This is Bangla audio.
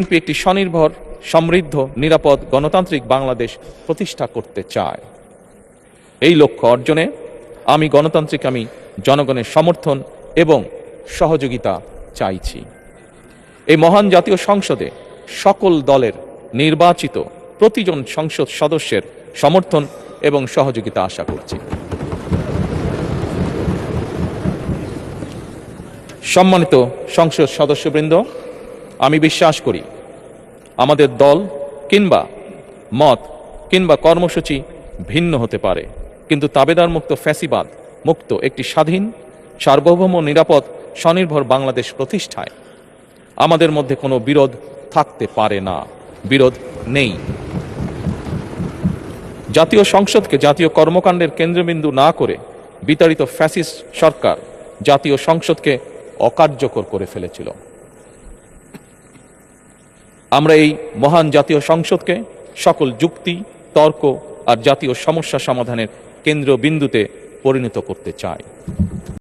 বিএনপি একটি স্বনির্ভর, সমৃদ্ধ, নিরাপদ, গণতান্ত্রিক বাংলাদেশ প্রতিষ্ঠা করতে চায়। এই লক্ষ্য অর্জনে আমি জনগণের সমর্থন এবং সহযোগিতা চাইছি। এই মহান জাতীয় সংসদে সকল দলের নির্বাচিত প্রতিজন সংসদ সদস্যের সমর্থন এবং সহযোগিতা আশা করছি। সম্মানিত সংসদ সদস্যবৃন্দ, আমি বিশ্বাস করি আমাদের দল কিংবা মত কিংবা কর্মসূচি ভিন্ন হতে পারে, কিন্তু তাবেদার মুক্ত, ফ্যাসিবাদ মুক্ত একটি স্বাধীন, সার্বভৌম, নিরাপদ, স্বনির্ভর বাংলাদেশ প্রতিষ্ঠায় আমাদের মধ্যে কোনো বিরোধ থাকতে পারে না, বিরোধ নেই। জাতীয় সংসদকে জাতীয় কর্মকাণ্ডের কেন্দ্রবিন্দু না করে বিতাড়িত ফ্যাসিস্ট সরকার জাতীয় সংসদকে অকার্যকর করে ফেলেছিল। আমরা এই মহান জাতীয় সংসদকে সকল যুক্তি, তর্ক আর জাতীয় সমস্যা সমাধানের কেন্দ্রবিন্দুতে পরিণত করতে চাই।